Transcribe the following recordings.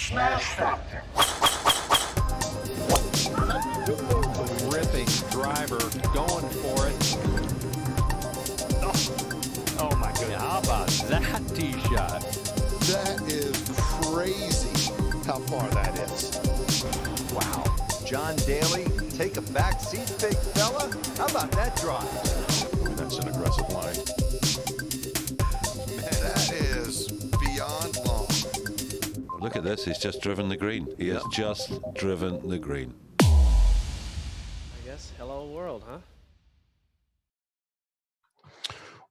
SmashFactor. Ripping driver, going for it. Oh my goodness. How about that tee shot? That is crazy how far that is. Wow. John Daly, take a back seat, big fella. How about that drive? That's an aggressive line. Man, that is beyond long. Look at this. He's just driven the green. He has just driven the green. I guess hello world, huh?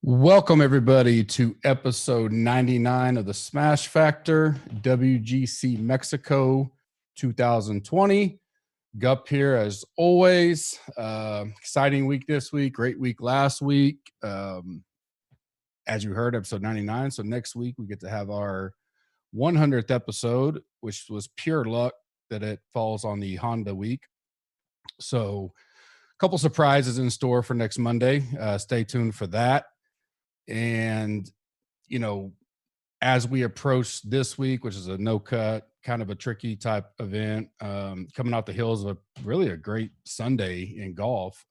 Welcome everybody to episode 99 of the SmashFactor WGC Mexico 2020. Gup here as always. Exciting week this week, great week last week. As you heard, episode 99. So next week we get to have our 100th episode, which was pure luck that it falls on the Honda week. So a couple surprises in store for next Monday. Stay tuned for that. And, you know, as we approach this week, which is a no cut, kind of a tricky type event, coming out the heels of really a great Sunday in golf,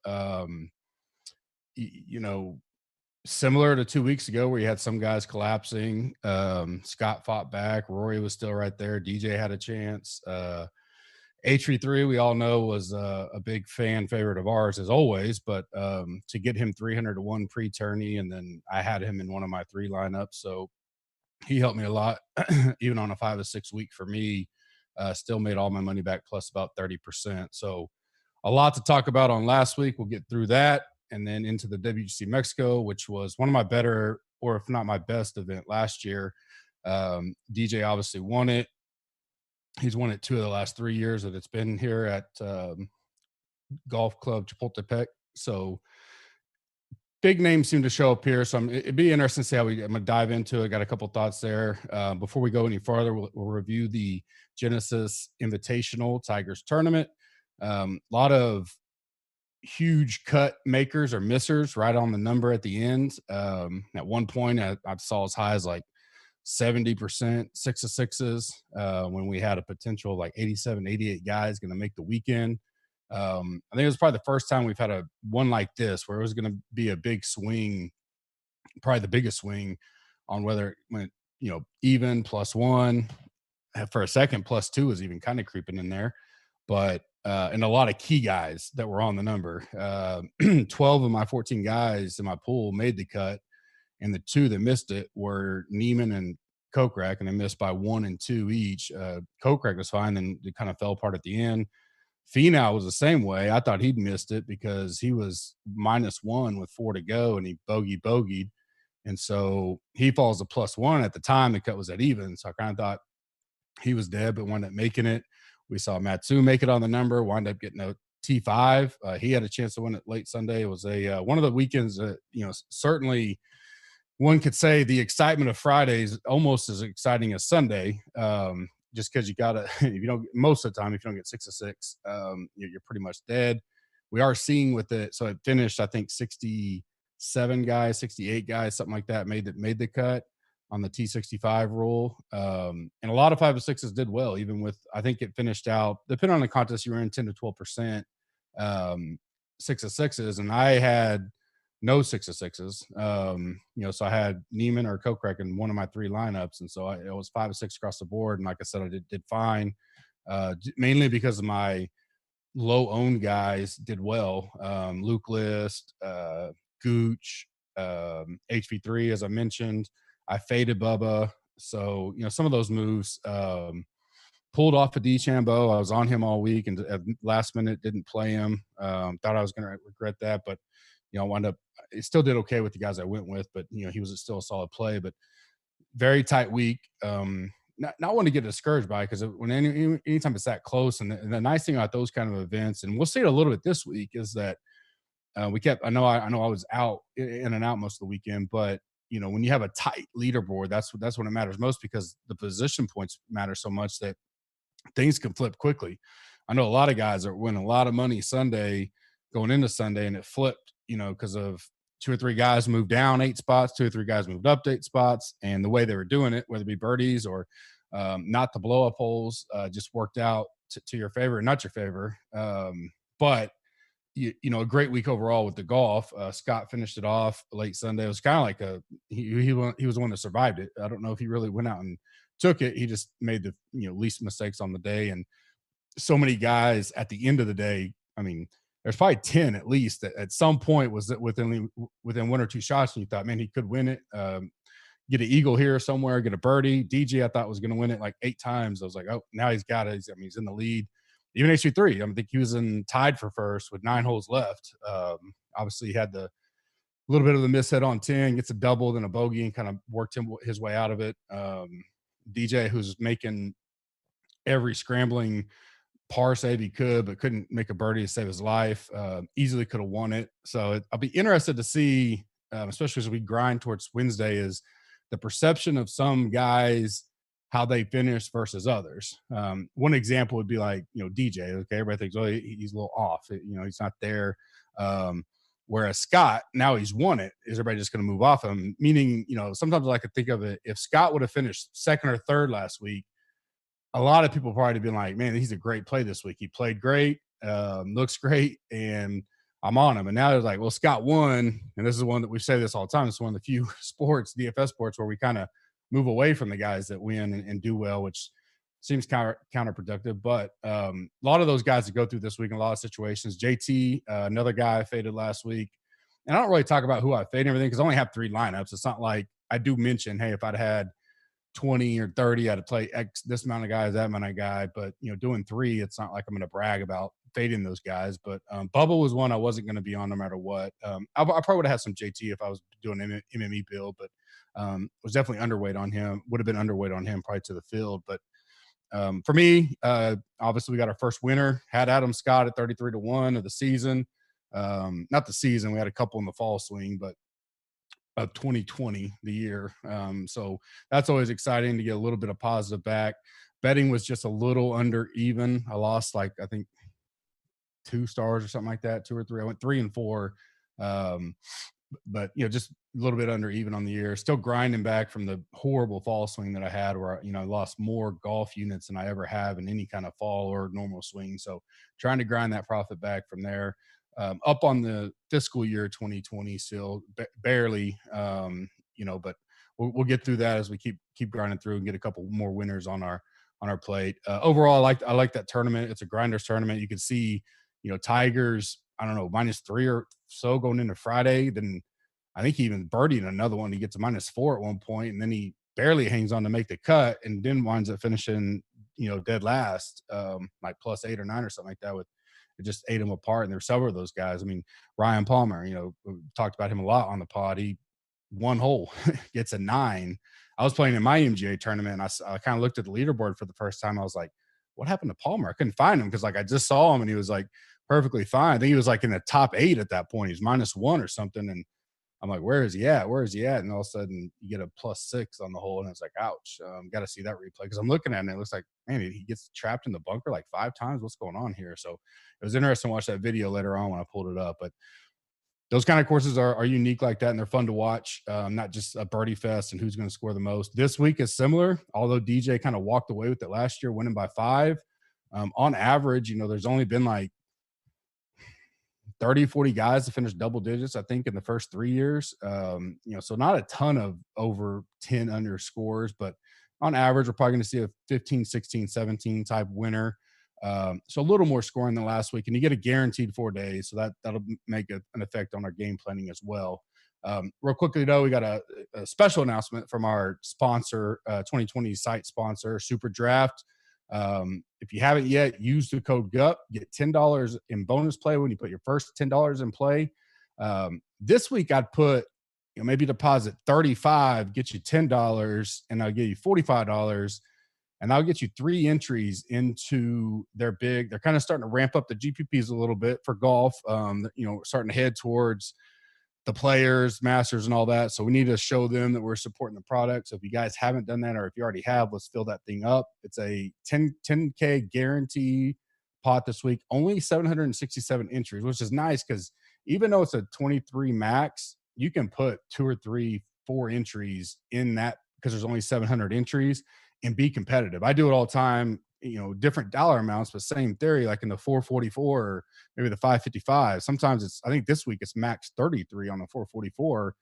you know, similar to 2 weeks ago where you had some guys collapsing. Scott fought back. Rory was still right there. DJ had a chance. H3, we all know, was a big fan favorite of ours as always, but to get him 300-1 pre-tourney, and then I had him in one of my 3 lineups, so he helped me a lot. Even on a 5 or 6 week for me, still made all my money back plus about 30%. So a lot to talk about on last week. We'll get through that, and then into the WGC Mexico, which was one of my better, or if not my best event last year. DJ obviously won it. He's won it 2 of the last 3 years that it's been here at Golf Club Chapultepec. So big names seem to show up here. So it'd be interesting to see how I'm going to dive into it. Got a couple thoughts there. Before we go any farther, we'll review the Genesis Invitational Tigers Tournament. A lot of huge cut makers or missers right on the number at the end. At one point, I saw as high as like 70% 6 of 6s when we had a potential like 87, 88 guys going to make the weekend. I think it was probably the first time we've had a one like this where it was going to be a big swing, probably the biggest swing on whether it went, you know, even +1. For a second, +2 was even kind of creeping in there. But and a lot of key guys that were on the number. 12 of my 14 guys in my pool made the cut. And the 2 that missed it were Neiman and Kokrak, and they missed by 1 and 2 each. Kokrak was fine, then it kind of fell apart at the end. Finau was the same way. I thought he'd missed it because he was -1 with 4 to go, and he bogeyed. And so he falls to +1. At the time, the cut was at even. So I kind of thought he was dead, but wound up making it. We saw Matsu make it on the number, wind up getting a T5. He had a chance to win it late Sunday. It was a one of the weekends that, you know, certainly – one could say the excitement of Friday is almost as exciting as Sunday, just because you got to, if you don't, most of the time, if you don't get 6 of 6, you're pretty much dead. We are seeing with it. So it finished, I think, 67 guys, 68 guys, something like that made the cut on the T65 rule. And a lot of 5 of 6s did well, even with, I think it finished out, depending on the contest, you were in 10 to 12%, 6 of 6s. And I had no 6 of 6s. You know, so I had Neiman or Kokrak in one of my 3 lineups. And so it was 5 of 6 across the board. And like I said, I did fine, mainly because of my low owned guys did well. Luke List, Gooch, HV3, as I mentioned. I faded Bubba. So, you know, some of those moves pulled off a DeChambeau. I was on him all week, and at last minute didn't play him. Thought I was going to regret that, but you know, wound up, it still did okay with the guys I went with, but, you know, he was still a solid play, but very tight week. Not one to get discouraged by, because when anytime it's that close, and the nice thing about those kind of events, and we'll see it a little bit this week, is that we kept, I know I was out in and out most of the weekend, but, you know, when you have a tight leaderboard, that's when it matters most, because the position points matter so much that things can flip quickly. I know a lot of guys are winning a lot of money Sunday going into Sunday, and it flipped, you know, because of 2 or 3 guys moved down 8 spots, 2 or 3 guys moved up 8 spots, and the way they were doing it, whether it be birdies or Not the blow up holes, just worked out to your favor, not your favor. But you know, a great week overall with the golf. Scott finished it off late Sunday. It was kind of like he was the one that survived it. I don't know if he really went out and took it. He just made the least mistakes on the day, and so many guys at the end of the day. I mean, there's probably 10 at least that at some point was that within one or two shots, and you thought, man, he could win it. Get an eagle here somewhere, get a birdie. DJ, I thought was going to win it like 8 times. I was like, oh, now he's got it. He's in the lead. Even HV3, I think he was tied for first with 9 holes left. Obviously, he had the little bit of the miss hit on 10, gets a double, then a bogey, and kind of worked his way out of it. DJ, who's making every scrambling par save he could, but couldn't make a birdie to save his life. Easily could have won it. So I'll be interested to see, especially as we grind towards Wednesday, is the perception of some guys, how they finish versus others. One example would be like, DJ. Okay, everybody thinks, oh, he's a little off. He's not there. Whereas Scott, now he's won it. Is everybody just going to move off him? Meaning, sometimes I could think of it, if Scott would have finished second or third last week, a lot of people probably been like, man, he's a great play this week. He played great, looks great, and I'm on him. And now it's like, well, Scott won, and this is one that we say this all the time. It's one of the few sports, DFS sports, where we kind of move away from the guys that win and do well, which seems counterproductive. But a lot of those guys that go through this week in a lot of situations. JT, another guy I faded last week. And I don't really talk about who I fade and everything because I only have 3 lineups. It's not like I do mention, hey, if I'd had 20 or 30, I'd play X this amount of guys, that amount of guy. But doing 3, it's not like I'm going to brag about fading those guys. But Bubba was one I wasn't going to be on no matter what. I probably would have had some JT if I was doing an MME build, but was definitely underweight on him. Would have been underweight on him probably to the field. But for me, obviously we got our first winner. Had Adam Scott at 33-1 of the season. Not the season. We had a couple in the fall swing, but of 2020, the year. So that's always exciting to get a little bit of positive back. Betting was just a little under even. I lost I think 2 stars or something like that, 2 or 3. I went 3 and 4. But just a little bit under even on the year. Still grinding back from the horrible fall swing that I had, where I lost more golf units than I ever have in any kind of fall or normal swing. So trying to grind that profit back from there. Up on the fiscal year 2020 still barely, but we'll get through that as we keep grinding through and get a couple more winners on our plate. Overall, I like that tournament. It's a grinders tournament. You can see, Tigers, I don't know, -3 or so going into Friday. Then I think he even birdied another one. He gets a -4 at one point, and then he barely hangs on to make the cut, and then winds up finishing, dead last, like +8 or 9 or something like that. It just ate him apart. And there's several of those guys. I mean, Ryan Palmer, we talked about him a lot on the pod. He 1 hole gets a 9. I was playing in my MGA tournament, and I kind of looked at the leaderboard for the first time. I was like, what happened to Palmer? I couldn't find him because I just saw him and he was perfectly fine. I think he was in the top 8 at that point. He's -1 or something. And I'm like, where is he at? Where is he at? And all of a sudden you get a +6 on the hole. And it's like, ouch, got to see that replay. Because I'm looking at it and it looks like, man, he gets trapped in the bunker 5 times. What's going on here? So it was interesting to watch that video later on when I pulled it up. But those kind of courses are unique like that, and they're fun to watch. Not just a birdie fest and who's going to score the most. This week is similar, although DJ kind of walked away with it last year, winning by 5. On average, there's only been 30, 40 guys to finish double digits, I think, in the first 3 years. So not a ton of over 10 under scores, but on average, we're probably going to see a 15, 16, 17 type winner. So a little more scoring than last week, and you get a guaranteed 4 days. So that'll make an effect on our game planning as well. Real quickly though, we got a special announcement from our sponsor, 2020 site sponsor, Super Draft. If you haven't yet, use the code GUP, get $10 in bonus play when you put your first $10 in play. This week I'd put, maybe deposit 35, get you $10, and I'll give you $45, and I'll get you 3 entries into they're kind of starting to ramp up the GPPs a little bit for golf. Starting to head towards the Players, Masters, and all that. So we need to show them that we're supporting the product. So if you guys haven't done that, or if you already have, let's fill that thing up. It's a 10K guarantee pot this week. Only 767 entries, which is nice because even though it's a 23 max, you can put 2 or 3, 4 entries in that because there's only 700 entries. and be competitive. I do it all the time, different dollar amounts, but same theory, like in the 444 or maybe the 555. Sometimes I think this week it's max 33 on the 444.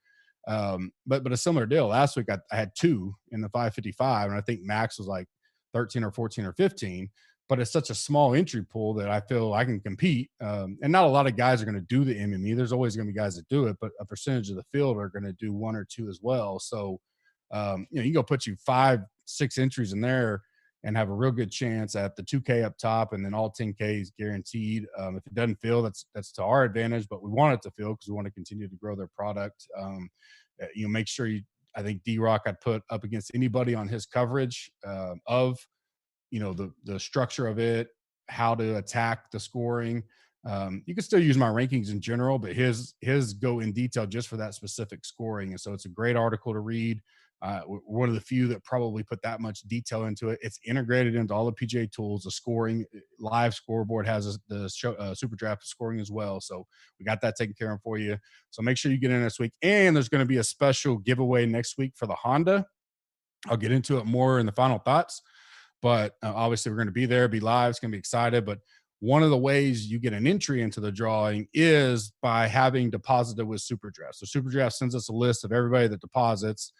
But a similar deal. Last week I had 2 in the 555, and I think max was like 13 or 14 or 15. But it's such a small entry pool that I feel I can compete. And not a lot of guys are going to do the MME. There's always going to be guys that do it, but a percentage of the field are going to do 1 or 2 as well. So, you can go put you 5, 6 entries in there and have a real good chance at the 2K up top, and then all 10K is guaranteed. If it doesn't fill, that's to our advantage, but we want it to fill because we want to continue to grow their product. Make sure I think D-Rock I'd put up against anybody on his coverage of the structure of it, how to attack the scoring. You can still use my rankings in general, but his go in detail just for that specific scoring. And so it's a great article to read. We're one of the few that probably put that much detail into it. It's integrated into all the PGA tools. The scoring live scoreboard has the Super Draft scoring as well. So we got that taken care of for you. So make sure you get in this week. And there's going to be a special giveaway next week for the Honda. I'll get into it more in the final thoughts. But obviously, we're going to be there, be live. It's going to be excited. But one of the ways you get an entry into the drawing is by having deposited with Super Draft. So Super Draft sends us a list of everybody that deposits,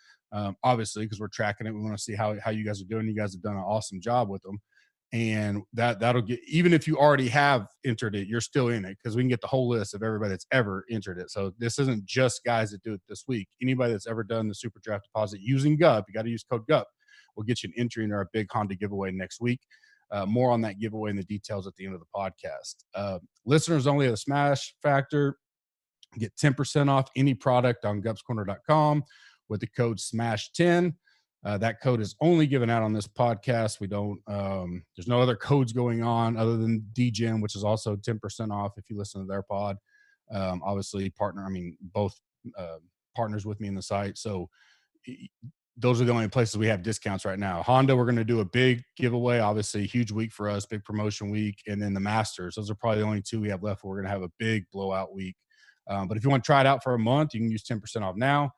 obviously, because we're tracking it. We want to see how you guys are doing. You guys have done an awesome job with them. And that'll get, even if you already have entered it, you're still in it because we can get the whole list of everybody that's ever entered it. So this isn't just guys that do it this week. Anybody that's ever done the Super Draft deposit using GUP, you got to use code GUP. We'll get you an entry in our big Honda giveaway next week. More on that giveaway and the details at the end of the podcast. Listeners only of the Smash Factor get 10% off any product on gupscorner.com with the code SMASH10. That code is only given out on this podcast. We don't, there's no other codes going on other than DGen, which is also 10% off if you listen to their pod. Obviously, both partners with me in the site. So those are the only places we have discounts right now. Honda, we're going to do a big giveaway, obviously a huge week for us, big promotion week. And then the Masters, those are probably the only 2 we have left. We're going to have a big blowout week. But if you want to try it out for a month, you can use 10% off now.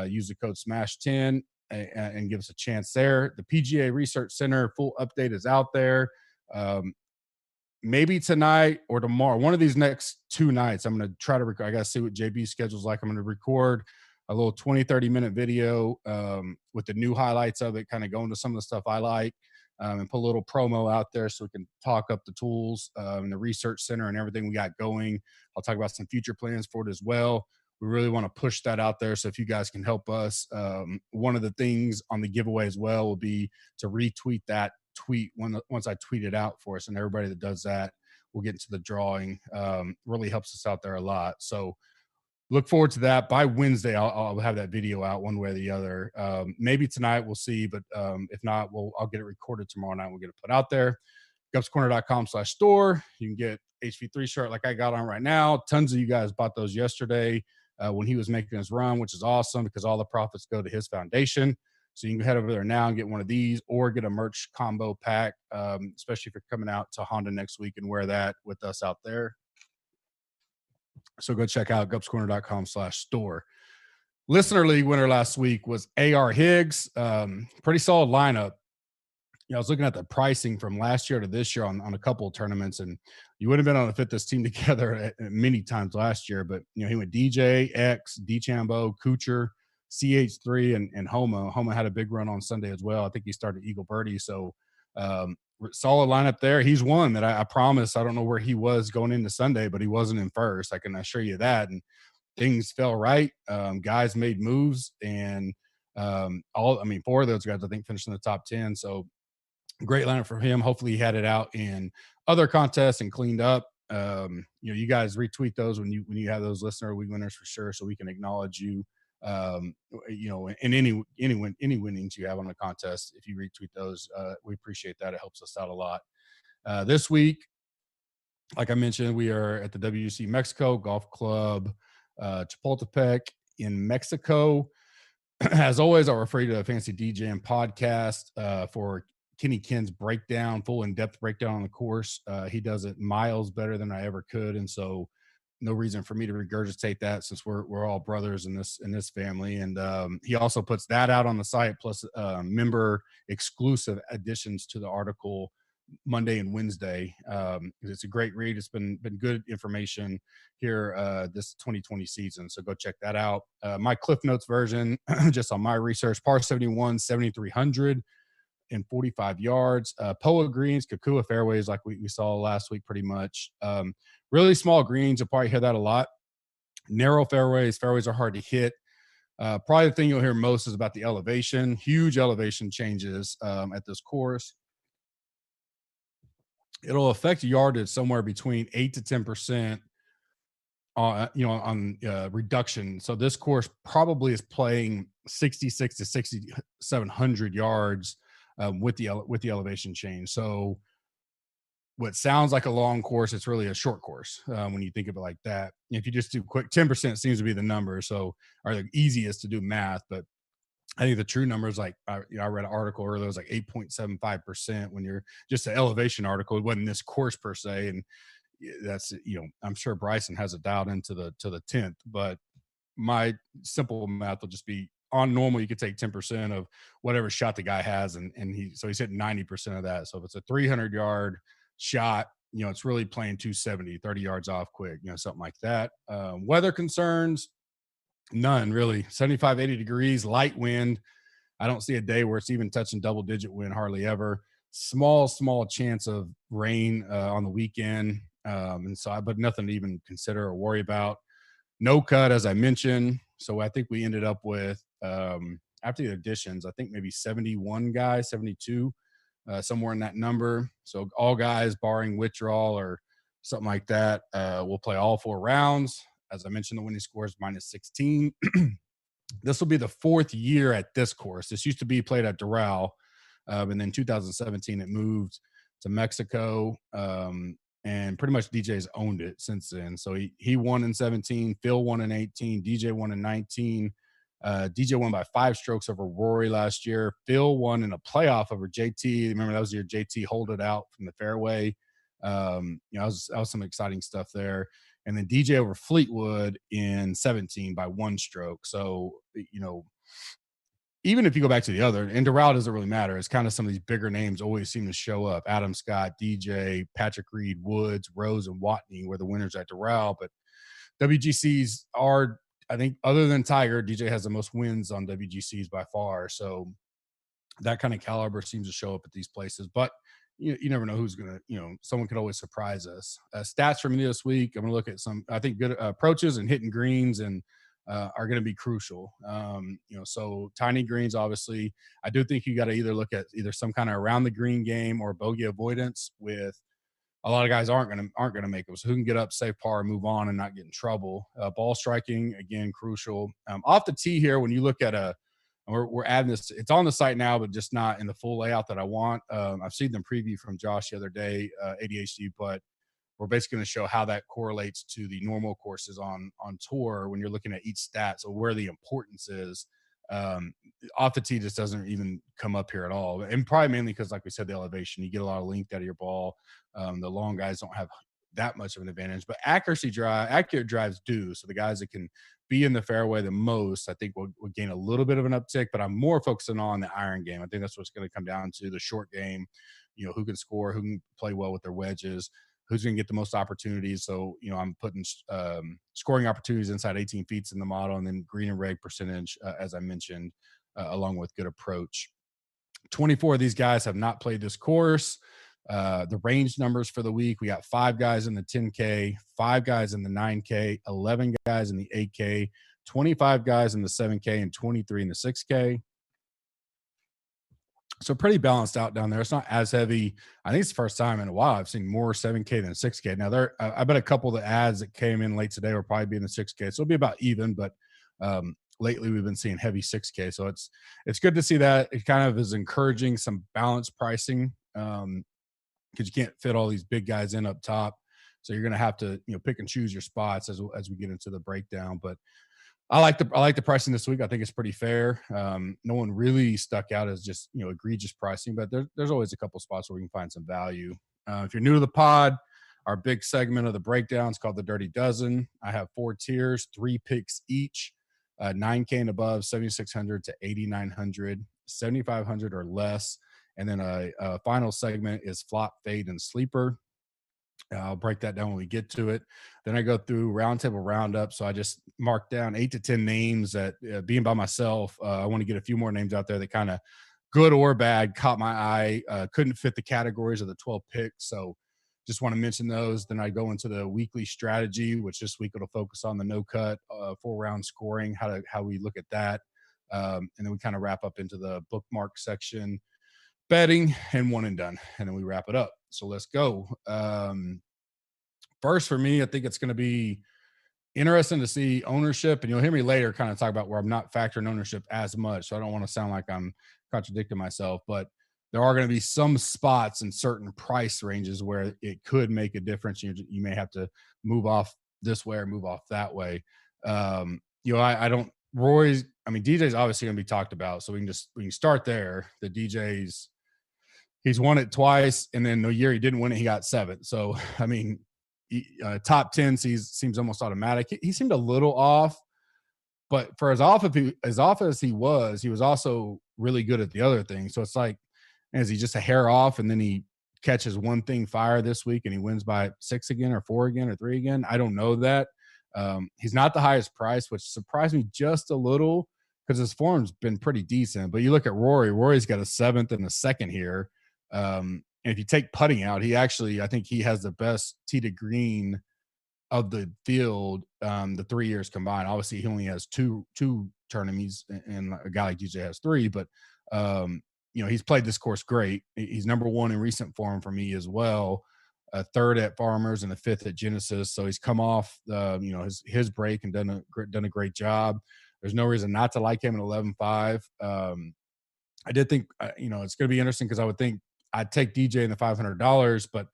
Use the code SMASH10 and give us a chance there. The PGA Research Center full update is out there. Maybe tonight or tomorrow, one of these next 2 nights, I'm going to try to record. I got to see what JB's schedule's like. I'm going to record a little 20, 30-minute video with the new highlights of it, kind of going to some of the stuff I like, and put a little promo out there so we can talk up the tools and the research center and everything we got going. I'll talk about some future plans for it as well. We really want to push that out there. So if you guys can help us, one of the things on the giveaway as well will be to retweet that tweet once I tweet it out for us. And everybody that does that will get into the drawing. Really helps us out there a lot. So look forward to that. By Wednesday, I'll have that video out one way or the other. Maybe tonight, we'll see. But if not, I'll get it recorded tomorrow night. We'll get it put out there. Gupscorner.com/store. You can get HV3 shirt like I got on right now. Tons of you guys bought those yesterday when he was making his run, which is awesome because all the profits go to his foundation. So you can head over there now and get one of these or get a merch combo pack, especially if you're coming out to Honda next week and wear that with us out there. So go check out gupscorner.com/store. Listener League winner last week was A.R. Higgs. Pretty solid lineup. I was looking at the pricing from last year to this year on a couple of tournaments, and you would have been able to fit this team together many times last year. But, he went DJ, X, DeChambeau, Kuchar, CH3, and Homa. Homa had a big run on Sunday as well. I think he started Eagle Birdie. So solid lineup there. He's one that I promise. I don't know where he was going into Sunday, but he wasn't in first. I can assure you that. And things fell right. Guys made moves, and 4 of those guys I think finished in the top 10. So great lineup for him. Hopefully he had it out in other contests and cleaned up. You guys retweet those when you have those listener league winners for sure, so we can acknowledge you. And any winnings you have on the contest, if you retweet those, we appreciate that. It helps us out a lot. This week, like I mentioned, we are at the WGC Mexico Golf Club Chapultepec in Mexico. As always, I'll refer you to the Fancy DJing podcast for Kenny Ken's breakdown, full in-depth breakdown on the course. He does it miles better than I ever could, and so no reason for me to regurgitate that since we're all brothers in this family. And he also puts that out on the site, plus member exclusive additions to the article Monday and Wednesday. It's a great read. It's been good information here this 2020 season. So go check that out. My Cliff Notes version, just on my research, par 71, 7,300 and 45 yards. Poa greens, Kakua fairways, like we saw last week, pretty much. Really small greens. You'll probably hear that a lot. Narrow fairways. Fairways are hard to hit. Probably the thing you'll hear most is about the elevation. Huge elevation changes at this course. It'll affect yardage somewhere between 8 to 10% on reduction. So this course probably is playing 66 to 6,700 yards with the elevation change. So what sounds like a long course, it's really a short course when you think of it like that. If you just do quick, 10% seems to be the number. So are the easiest to do math, but I think the true number is like, I read an article earlier, it was like 8.75% when you're just an elevation article. It wasn't this course per se. And that's, I'm sure Bryson has it dialed into the 10th, but my simple math will just be on normal. You could take 10% of whatever shot the guy has. And he's hitting 90% of that. So if it's a 300-yard shot, it's really playing 270, 30 yards off quick, something like that. Weather concerns, none really. 75, 80 degrees, light wind. I don't see a day where it's even touching double digit wind, hardly ever. Small chance of rain on the weekend. But nothing to even consider or worry about. No cut, as I mentioned. So I think we ended up with, after the additions, I think maybe 71 guys, 72, somewhere in that number. So all guys barring withdrawal or something like that will play all 4 rounds. As I mentioned, the winning score is -16. This will be the 4th year at this course. This used to be played at Doral. And then 2017, it moved to Mexico. And pretty much DJ's owned it since then. So he won in 17, Phil won in 18, DJ won in 19. DJ won by 5 strokes over Rory last year. Phil won in a playoff over JT. Remember, that was your JT hold it out from the fairway. That was some exciting stuff there. And then DJ over Fleetwood in 17 by 1 stroke. So, even if you go back to the other, and Doral doesn't really matter. It's kind of some of these bigger names always seem to show up. Adam Scott, DJ, Patrick Reed, Woods, Rose, and Watney were the winners at Doral. But WGCs are, I think, other than Tiger, DJ has the most wins on WGCs by far. So that kind of caliber seems to show up at these places. But you never know who's going to, someone could always surprise us. Stats for me this week, I'm going to look at some, I think, good approaches and hitting greens and are going to be crucial. So tiny greens, obviously. I do think you got to either look at either some kind of around the green game or bogey avoidance. With a lot of guys aren't going to make them. So who can get up, save par, move on, and not get in trouble. Ball striking, again, crucial. Off the tee here, when you look at we're adding this. It's on the site now, but just not in the full layout that I want. I've seen them preview from Josh the other day, ADHD, but we're basically going to show how that correlates to the normal courses on tour when you're looking at each stat. So where the importance is. Off the tee just doesn't even come up here at all. And probably mainly because, like we said, the elevation, you get a lot of length out of your ball. The long guys don't have that much of an advantage, but accurate drives do. So the guys that can be in the fairway the most, I think will gain a little bit of an uptick, but I'm more focusing on the iron game. I think that's what's going to come down to the short game, who can score, who can play well with their wedges, who's going to get the most opportunities. So, I'm putting scoring opportunities inside 18 feet in the model, and then green and reg percentage, as I mentioned, along with good approach. 24 of these guys have not played this course. The range numbers for the week, we got 5 guys in the 10K, 5 guys in the 9K, 11 guys in the 8K, 25 guys in the 7K, and 23 in the 6K. So pretty balanced out down there. It's not as heavy. I think it's the first time in a while I've seen more 7K than 6K. Now, I bet a couple of the ads that came in late today will probably be in the 6K. So it'll be about even, but lately we've been seeing heavy 6K. So it's good to see that. It kind of is encouraging some balanced pricing. Because you can't fit all these big guys in up top. So you're going to have to, pick and choose your spots as we get into the breakdown. But I like the pricing this week. I think it's pretty fair. No one really stuck out as just, egregious pricing, but there's always a couple spots where we can find some value. If you're new to the pod, our big segment of the breakdown is called the Dirty Dozen. I have 4 tiers, 3 picks each, 9K and above, 7,600 to 8,900, 7,500 or less. And then a final segment is flop, fade, and sleeper. I'll break that down when we get to it. Then I go through roundtable roundup. So I just mark down 8 to 10 names that, being by myself, I want to get a few more names out there that kind of good or bad caught my eye, couldn't fit the categories of the 12 picks. So just want to mention those. Then I go into the weekly strategy, which this week it'll focus on the no cut, 4-round scoring, how we look at that. And then we kind of wrap up into the bookmark section, betting, and one and done. And then we wrap it up. So let's go. First for me, I think it's going to be interesting to see ownership, and you'll hear me later kind of talk about where I'm not factoring ownership as much. So I don't want to sound like I'm contradicting myself, but there are going to be some spots in certain price ranges where it could make a difference. You may have to move off this way or move off that way. I don't, DJ's obviously going to be talked about. So we can start there. The he's won it twice, and then the year he didn't win it, he got 7th. So, top 10 seems almost automatic. He seemed a little off, but for as off as he was also really good at the other thing. So it's like, is he just a hair off, and then he catches one thing fire this week and he wins by 6 again or 4 again or 3 again? I don't know that. He's not the highest price, which surprised me just a little because his form's been pretty decent. But you look at Rory's got a 7th and a 2nd here. And if you take putting out, I think he has the best tee to green of the field, the 3 years combined. Obviously, he only has two tournaments, and a guy like DJ has 3. But he's played this course great. He's number 1 in recent form for me as well. A 3rd at Farmers and a 5th at Genesis. So he's come off his break and done a great job. There's no reason not to like him at 11.5. I did think it's going to be interesting because I would think I'd take DJ in the $500, but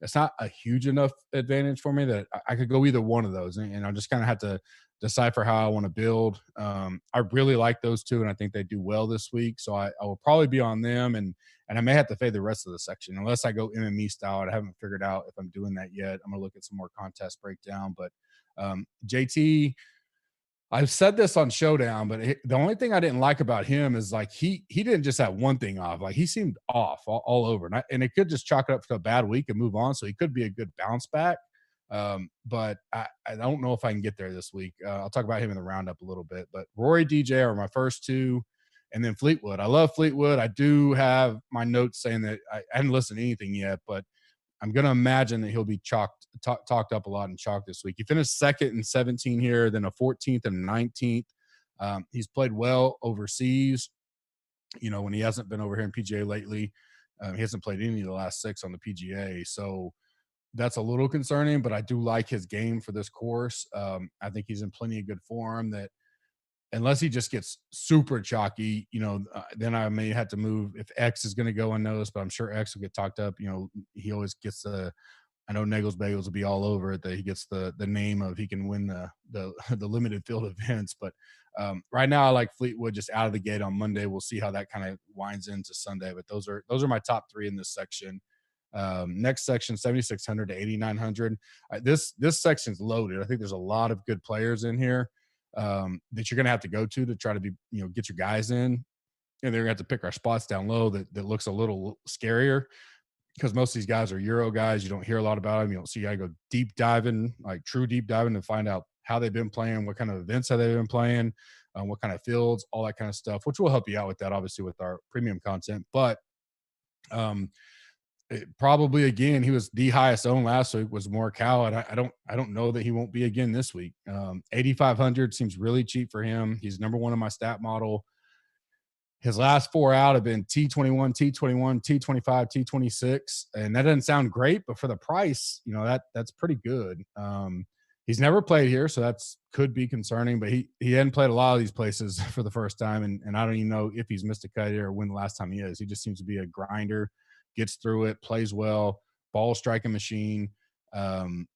it's not a huge enough advantage for me that I could go either one of those, and I'll just kind of have to decipher how I want to build. I really like those 2, and I think they do well this week, so I will probably be on them, and I may have to fade the rest of the section unless I go MME style. I haven't figured out if I'm doing that yet. I'm gonna look at some more contest breakdown, but JT. I've said this on Showdown, but the only thing I didn't like about him is like he didn't just have one thing off. Like he seemed off all over, and it could just chalk it up to a bad week and move on. So he could be a good bounce back. But I don't know if I can get there this week. I'll talk about him in the roundup a little bit. But Rory, DJ are my first 2, and then Fleetwood. I love Fleetwood. I do have my notes saying that I hadn't listened to anything yet, but I'm going to imagine that he'll be talked up a lot and chalked this week. He finished 2nd and 17 here, then a 14th and 19th. He's played well overseas, when he hasn't been over here in PGA lately. He hasn't played any of the last 6 on the PGA. So that's a little concerning, but I do like his game for this course. I think he's in plenty of good form that unless he just gets super chalky, then I may have to move if X is going to go unnoticed, but I'm sure X will get talked up. He always gets I know Nagels Bagels will be all over it that he gets the name of he can win the limited field events. But right now I like Fleetwood just out of the gate on Monday. We'll see how that kind of winds into Sunday, but those are my top 3 in this section. Next section, 7,600 to 8,900. This section's loaded. I think there's a lot of good players in here that you're going to have to go to try to be, get your guys in. And they're going to have to pick our spots down low that looks a little scarier because most of these guys are Euro guys. You don't hear a lot about them. You don't see guys go deep diving, like true deep diving, to find out how they've been playing, what kind of events have they been playing, what kind of fields, all that kind of stuff, which will help you out with that, obviously, with our premium content. But probably again, he was the highest owned last week was Morikawa, and I don't know that he won't be again this week. 8,500 seems really cheap for him. He's number 1 in my stat model. His last 4 out have been T21, T21, T25, T26, and that doesn't sound great, but for the price, that's pretty good. He's never played here, so that's could be concerning, but he hadn't played a lot of these places for the first time, and I don't even know if he's missed a cut here or when the last time he is. He just seems to be a grinder. Gets through it, plays well, ball striking machine.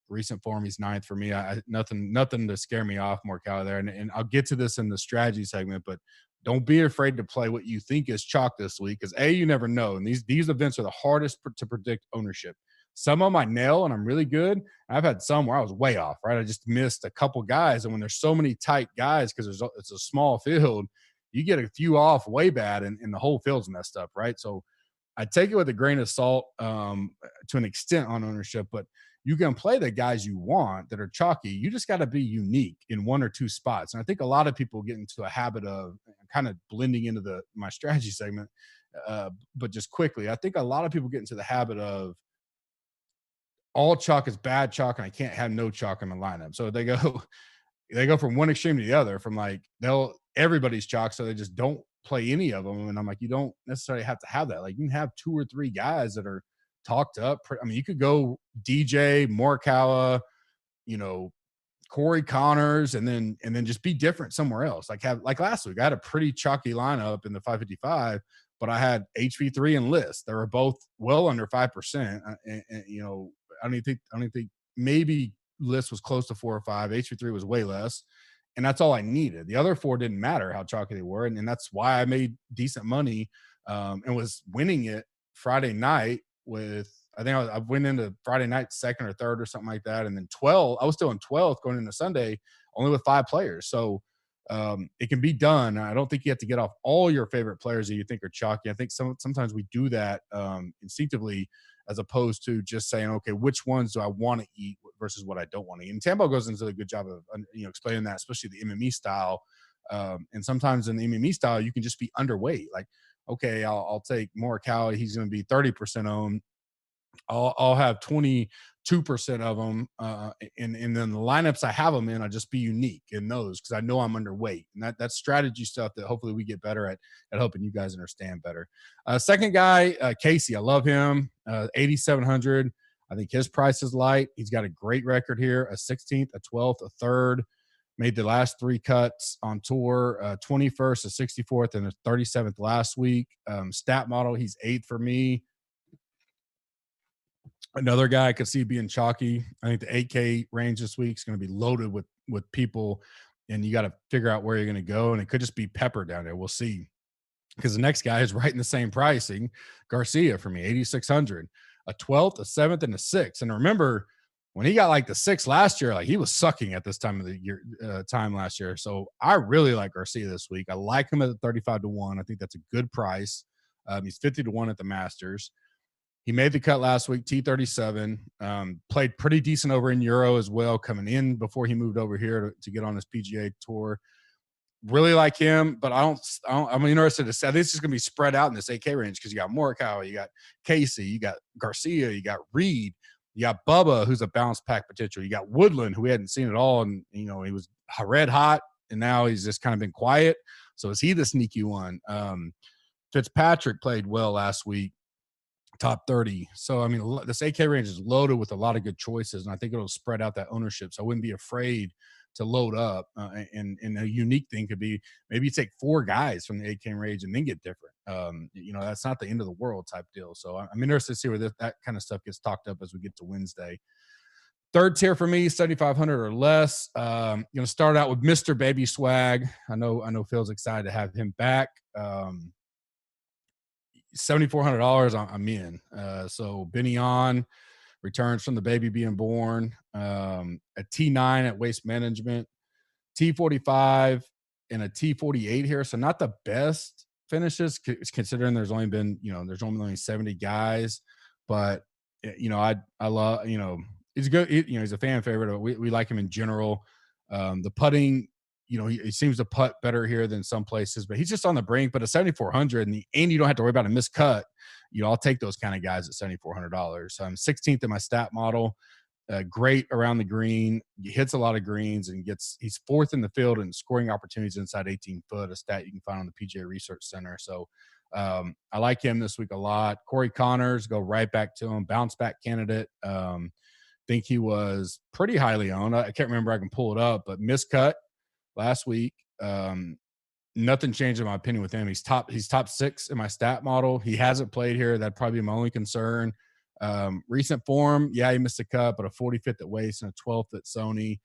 Recent form, he's 9th for me. Nothing to scare me off Morikawa there. And I'll get to this in the strategy segment, but don't be afraid to play what you think is chalk this week because you never know. And these events are the hardest to predict ownership. Some of them I nail and I'm really good. I've had some where I was way off, right? I just missed a couple guys. And when there's so many tight guys, because it's a small field, you get a few off way bad and the whole field's messed up, right? So I take it with a grain of salt to an extent on ownership, but you can play the guys you want that are chalky. You just got to be unique in one or two spots. And I think a lot of people get into a habit of kind of blending into my strategy segment. But just quickly, I think a lot of people get into the habit of all chalk is bad chalk, and I can't have no chalk in the lineup. So they go from one extreme to the other, from like everybody's chalk, so they just don't play any of them. And I'm like, you don't necessarily have to have that. Like, you can have 2 or 3 guys that are talked up. I mean, you could go DJ, Morikawa, Corey Connors, and then just be different somewhere else. Like last week, I had a pretty chalky lineup in the 555, but I had HV3 and List. They were both well under 5%. I don't even think maybe List was close to 4 or 5. HV3 was way less. And that's all I needed. The other 4 didn't matter how chalky they were. And that's why I made decent money and was winning it Friday night with, I think I went into Friday night second or third or something like that. And then I was still in 12th going into Sunday, only with 5 players. So it can be done. I don't think you have to get off all your favorite players that you think are chalky. I think sometimes we do that instinctively, as opposed to just saying, okay, which ones do I want to eat versus what I don't want to eat. And Tambo goes into a good job of explaining that, especially the MME style. And sometimes in the MME style, you can just be underweight. Like, okay, I'll take Morikawa. He's going to be 30% owned. I'll have 22% of them. And then the lineups I have them in, I'll just be unique in those because I know I'm underweight. And that's strategy stuff that hopefully we get better at helping you guys understand better. Second guy, Casey. I love him. 8,700. I think his price is light. He's got a great record here, a 16th, a 12th, a 3rd. Made the last 3 cuts on tour, 21st, a 64th, and a 37th last week. Stat model, he's 8th for me. Another guy I could see being chalky. I think the 8K range this week is going to be loaded with people, and you got to figure out where you're going to go. And it could just be pepper down there. We'll see. Because the next guy is right in the same pricing. Garcia for me, 8,600, a 12th, a 7th, and a 6th. And remember, when he got like the 6 last year, like he was sucking at this time of the year, time last year. So I really like Garcia this week. I like him at 35-1. I think that's a good price. He's 50-1 at the Masters. He made the cut last week, T37, played pretty decent over in Euro as well, coming in before he moved over here to get on his PGA tour. Really like him, but I'm interested to see. I think this is going to be spread out in this 8K range because you got Morikawa, you got Casey, you got Garcia, you got Reed, you got Bubba, who's a bounce pack potential. You got Woodland, who we hadn't seen at all, and he was red hot, and now he's just kind of been quiet. So is he the sneaky one? Fitzpatrick played well last week. Top 30. So, I mean, this 8K range is loaded with a lot of good choices, and I think it'll spread out that ownership. So I wouldn't be afraid to load up. And a unique thing could be maybe you take 4 guys from the 8K range and then get different. That's not the end of the world type deal. So I'm interested to see where that kind of stuff gets talked up as we get to Wednesday. Third tier for me, 7,500 or less. Going to start out with Mr. Baby Swag. I know Phil's excited to have him back. $7,400 I'm in. So Benny on returns from the baby being born. A T9 at Waste Management, T45 and a T48 here. So not the best finishes considering there's only been, there's only 70 guys, but I love, he's good. He's a fan favorite. We like him in general. The putting, he seems to putt better here than some places, but he's just on the brink. But at 7,400, and you don't have to worry about a miscut. I'll take those kind of guys at $7,400. So I'm 16th in my stat model. Great around the green. He hits a lot of greens and he's 4th in the field in scoring opportunities inside 18 foot, a stat you can find on the PGA Research Center. So I like him this week a lot. Corey Connors, go right back to him. Bounce back candidate. Think he was pretty highly owned. I can't remember. I can pull it up, but miscut last week. Nothing changed in my opinion with him. He's top 6 in my stat model. He hasn't played here. That'd probably be my only concern. Recent form, he missed a cut, but a 45th at Waste and a 12th at Sony.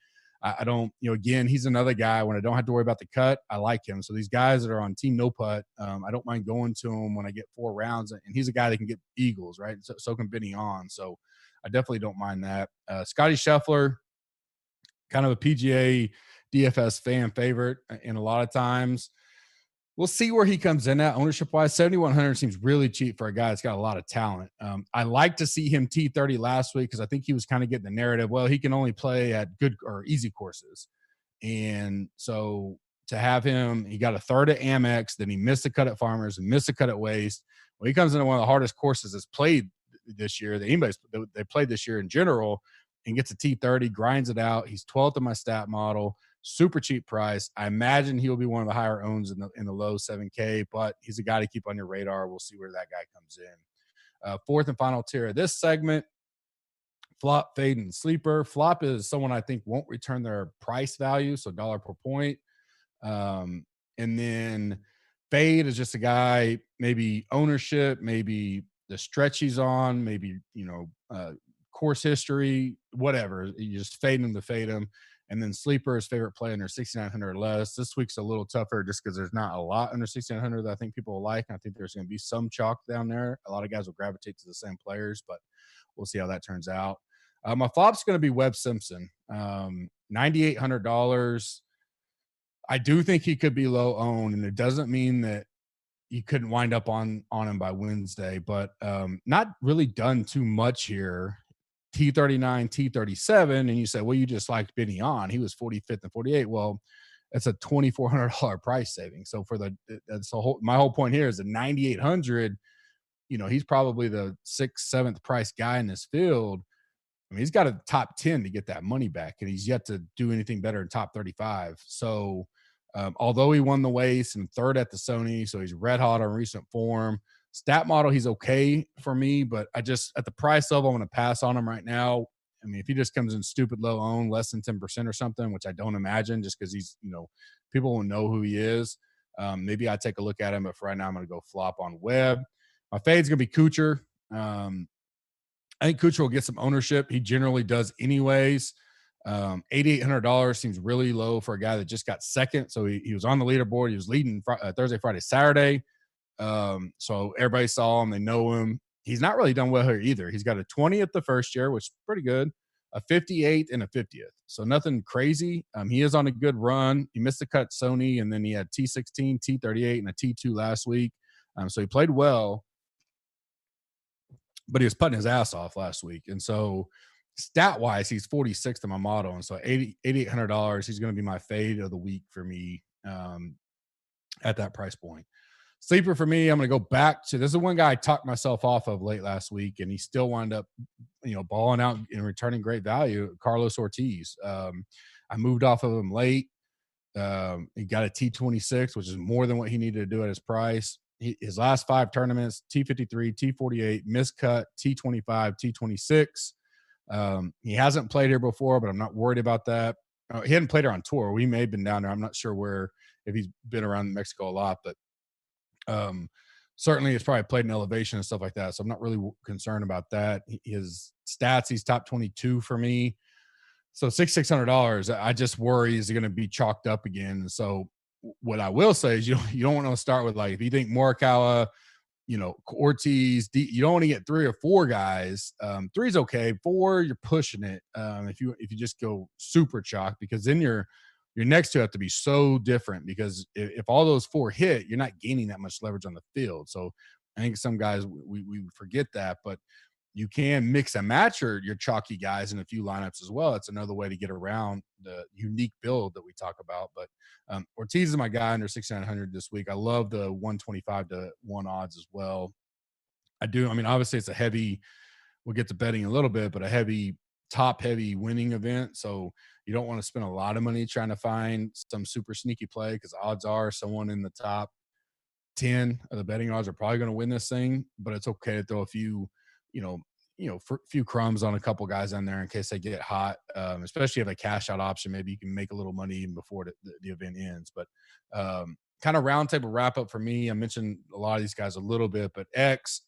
I don't, again, he's another guy when I don't have to worry about the cut. I like him. So these guys that are on team no putt, I don't mind going to him when I get 4 rounds. And he's a guy that can get eagles, right? So can Benny on. So I definitely don't mind that. Scotty Scheffler, kind of a PGA DFS fan favorite in a lot of times. We'll see where he comes in at ownership wise. 7,100 seems really cheap for a guy that's got a lot of talent. I like to see him T30 last week because I think he was kind of getting the narrative. Well, he can only play at good or easy courses. And so to have him, he got a third at Amex, then he missed a cut at Farmers and missed a cut at Waste. Well, he comes into one of the hardest courses that's played this year that they played this year in general, and gets a T30, grinds it out. He's 12th in my stat model. Super cheap price. I imagine he will be one of the higher owns in the low 7K, but he's a guy to keep on your radar. We'll see where that guy comes in. Fourth and final tier of this segment, flop, fade, and sleeper. Flop is someone I think won't return their price value, so dollar per point. And then fade is just a guy, maybe ownership, maybe the stretch he's on, maybe, course history, whatever. You just fade him to fade him. And then sleeper is favorite play under 6,900 or less. This week's a little tougher just because there's not a lot under 6,900 that I think people will like. I think there's going to be some chalk down there. A lot of guys will gravitate to the same players, but we'll see how that turns out. My flop's going to be Webb Simpson, $9,800. I do think he could be low owned, and it doesn't mean that you couldn't wind up on him by Wednesday, but not really done too much here. T39, T37, and you say, well, you just liked Benny on. He was 45th and 48. Well, it's a $2,400 price saving. So my whole point here is that 9,800. He's probably the 6th, 7th price guy in this field. I mean, he's got a top 10 to get that money back, and he's yet to do anything better in top 35. So, although he won the Waste and third at the Sony, so he's red hot on recent form. Stat model, he's okay for me, but I just, at the price level, I'm going to pass on him right now. I mean, if he just comes in stupid low own, less than 10% or something, which I don't imagine just because he's, people will know who he is. Maybe I take a look at him, but for right now, I'm going to go flop on Webb. My fade's going to be Kuchar. I think Kuchar will get some ownership. He generally does anyways. $8,800 seems really low for a guy that just got second. So he was on the leaderboard. He was leading Thursday, Friday, Saturday. So everybody saw him. They know him. He's not really done well here either. He's got a 20th the first year, which is pretty good, a 58th and a 50th. So nothing crazy. He is on a good run. He missed the cut Sony, and then he had T16, T38, and a T2 last week. So he played well, but he was putting his ass off last week. And so stat-wise, he's 46th in my model. And so $8,800, he's going to be my fade of the week for me at that price point. Sleeper for me, I'm going to go back to – this is one guy I talked myself off of late last week, and he still wound up, balling out and returning great value, Carlos Ortiz. I moved off of him late. He got a T26, which is more than what he needed to do at his price. His last 5 tournaments, T53, T48, miscut, T25, T26. He hasn't played here before, but I'm not worried about that. He hadn't played here on tour. We may have been down there. I'm not sure if he's been around Mexico a lot, but certainly he's probably played in elevation and stuff like that. So I'm not really concerned about that. His stats, he's top 22 for me. So $600, I just worry is going to be chalked up again. And so what I will say is you don't want to start with, like, if you think Morikawa, Ortiz, you don't want to get 3 or 4 guys. 3 is okay. 4, you're pushing it. If you just go super chalk, because then your next 2 have to be so different, because if all those 4 hit, you're not gaining that much leverage on the field. So I think some guys, we forget that, but you can mix and match your chalky guys in a few lineups as well. It's another way to get around the unique build that we talk about. But Ortiz is my guy under 6,900 this week. I love the 125 to 1 odds as well. I do. I mean, obviously it's a heavy, we'll get to betting a little bit, but a heavy, top heavy winning event. So you don't want to spend a lot of money trying to find some super sneaky play, because odds are someone in the top 10 of the betting odds are probably going to win this thing. But it's okay to throw a few, few crumbs on a couple guys on there in case they get hot, especially if a cash out option. Maybe you can make a little money even before the event ends. But kind of round table wrap up for me. I mentioned a lot of these guys a little bit, but X,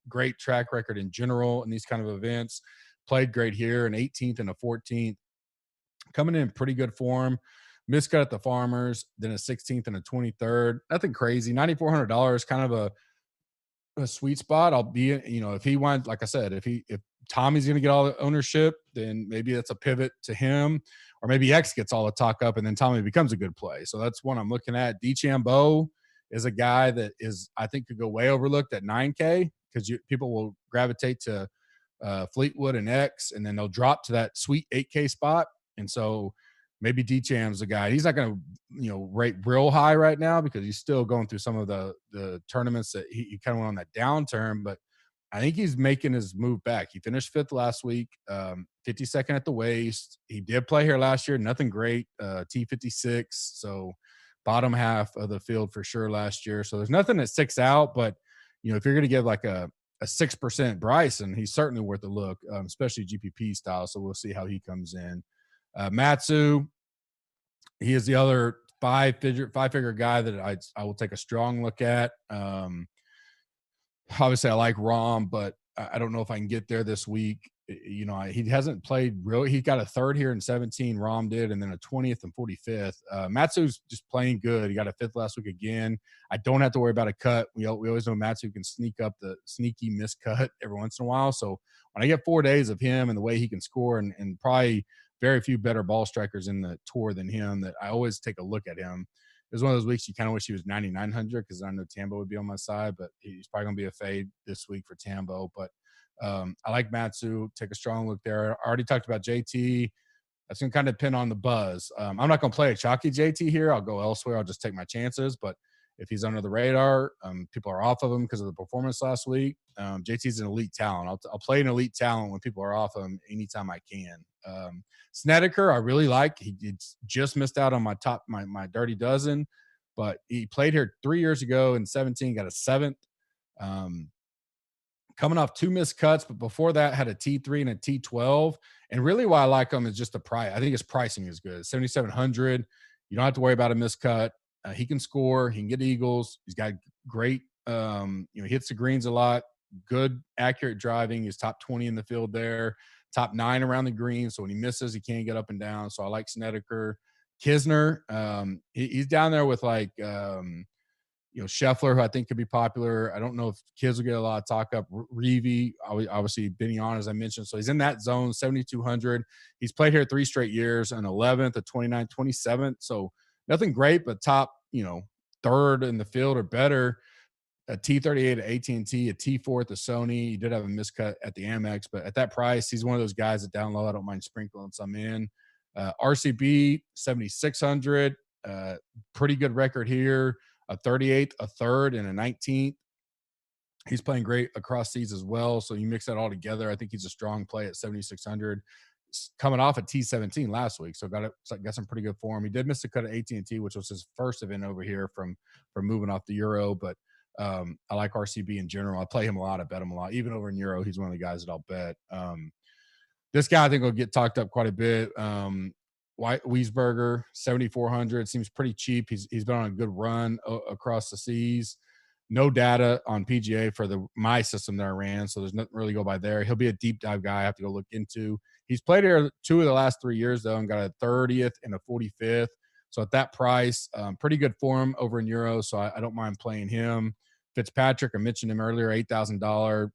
great track record in general in these kind of events. Played great here, an 18th and a 14th. coming in pretty good form. Miscut at the Farmers, then a 16th and a 23rd. Nothing crazy. $9,400, kind of a sweet spot. I'll be, if he wants, like I said, if Tommy's going to get all the ownership, then maybe that's a pivot to him, or maybe X gets all the talk up and then Tommy becomes a good play. So that's one I'm looking at. DeChambeau is a guy that I think could go way overlooked at 9K, because people will gravitate to Fleetwood and X, and then they'll drop to that sweet 8K spot. And so maybe D-Cham's the guy. He's not going to, rate real high right now because he's still going through some of the tournaments that he kind of went on that downturn, but I think he's making his move back. He finished 5th last week, 52nd at the waist. He did play here last year, nothing great, T56, so bottom half of the field for sure last year. So there's nothing that sticks out, but if you're going to give like a 6% Bryson, he's certainly worth a look, especially GPP style. So we'll see how he comes in. Matsu, he is the other five-figure guy that I will take a strong look at. Obviously, I like Rom, but I don't know if I can get there this week. He hasn't played really. He got a 3rd here in 17. Rom did, and then a 20th and 45th. Matsu's just playing good. He got a 5th last week again. I don't have to worry about a cut. We always know Matsu can sneak up the sneaky miscut every once in a while. So when I get 4 days of him and the way he can score, and probably very few better ball strikers in the tour than him, that I always take a look at him. It was one of those weeks you kind of wish he was 9,900, because I know Tambo would be on my side, but he's probably going to be a fade this week for Tambo. But I like Matsu. Take a strong look there. I already talked about JT. That's going to kind of depend on the buzz. I'm not going to play a chalky JT here. I'll go elsewhere. I'll just take my chances. But if he's under the radar, people are off of him because of the performance last week. JT's an elite talent. I'll play an elite talent when people are off of him anytime I can. Snedeker, I really like. He just missed out on my dirty dozen, but he played here 3 years ago in 17, got a 7th. Coming off 2 missed cuts, but before that had a T3 and a T12. And really why I like him is just the price. I think his pricing is good. 7,700. You don't have to worry about a miscut. He can score. He can get eagles. He's got great, he hits the greens a lot. Good, accurate driving. He's top 20 in the field there. Top 9 around the green. So when he misses, he can't get up and down. So I like Snedeker. Kisner, he's down there with like, Scheffler, who I think could be popular. I don't know if kids will get a lot of talk up. Reevy, obviously Binion, as I mentioned. So he's in that zone, 7,200. He's played here 3 straight years, an 11th, a 29th, 27th. So nothing great, but top, 3rd in the field or better. A T38 at AT&T, a T4 at the Sony. He did have a miscut at the Amex, but at that price, he's one of those guys that down low, I don't mind sprinkling some in. RCB, 7,600. Pretty good record here. A 38th, a 3rd, and a 19th. He's playing great across these as well. So you mix that all together, I think he's a strong play at 7,600. Coming off a T17 last week, so got some pretty good form. He did miss a cut at AT&T, which was his first event over here from moving off the Euro, but I like RCB in general. I play him a lot. I bet him a lot. Even over in Euro, he's one of the guys that I'll bet. This guy I think will get talked up quite a bit. Wiesberger, 7,400, seems pretty cheap. He's been on a good run across the seas. No data on PGA for my system that I ran, so there's nothing really to go by there. He'll be a deep dive guy I have to go look into. He's played here 2 of the last 3 years, though, and got a 30th and a 45th. So at that price, pretty good form over in Euro, so I don't mind playing him. Fitzpatrick, I mentioned him earlier, $8,000.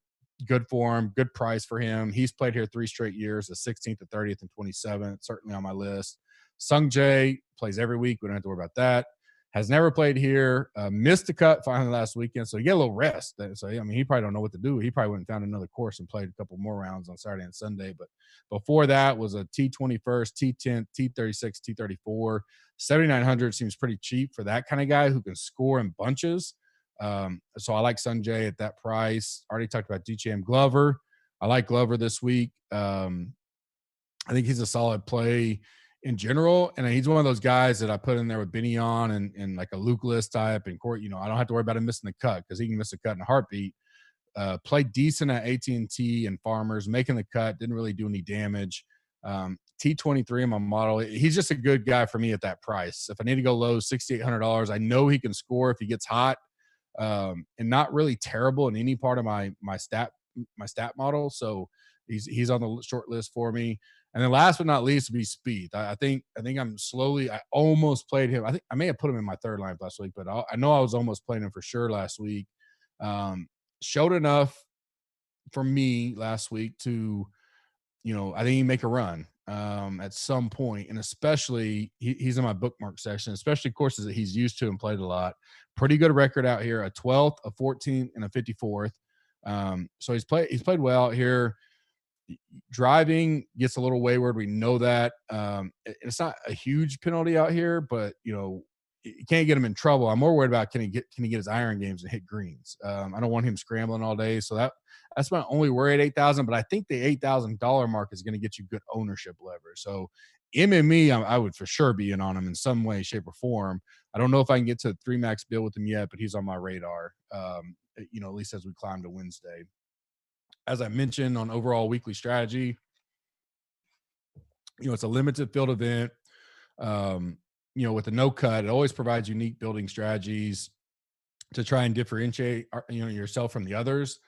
Good form, good price for him. He's played here 3 straight years, the 16th, the 30th, and 27th, certainly on my list. Sung Jae plays every week. We don't have to worry about that. Has never played here. Missed the cut finally last weekend, so you get a little rest. So, he probably don't know what to do. He probably went and found another course and played a couple more rounds on Saturday and Sunday. But before that was a T21st, T10, T36, T34. 7,900 seems pretty cheap for that kind of guy who can score in bunches. So I like Sunjay at that price. Already talked about DJM Glover. I like Glover this week. I think he's a solid play in general. And he's one of those guys that I put in there with Binion and like a Luke List type and court. I don't have to worry about him missing the cut because he can miss a cut in a heartbeat. Played decent at AT&T and Farmers, making the cut, didn't really do any damage. T23 in my model. He's just a good guy for me at that price. If I need to go low, $6,800, I know he can score if he gets hot. And not really terrible in any part of my stat model. So he's on the short list for me. And then last but not least would be Speed. I think I'm slowly. I almost played him. I think I may have put him in my third lineup last week, but I know I was almost playing him for sure last week. Um, Showed enough for me last week to, I think he make a run at some point, and especially he's in my bookmark section, especially courses that he's used to and played a lot. Pretty good record out here: a 12th, a 14th, and a 54th. So he's played well out here. Driving gets a little wayward. We know that. It's not a huge penalty out here, but you can't get him in trouble. I'm more worried about can he get his iron games and hit greens. I don't want him scrambling all day. So that's my only worry at 8,000. But I think the $8,000 mark is going to get you good ownership leverage. So MME, I would for sure be in on him in some way, shape, or form. I don't know if I can get to a 3 max build with him yet, but he's on my radar. At least as we climb to Wednesday. As I mentioned on overall weekly strategy, it's a limited field event. With the no cut, it always provides unique building strategies to try and differentiate, yourself from the others.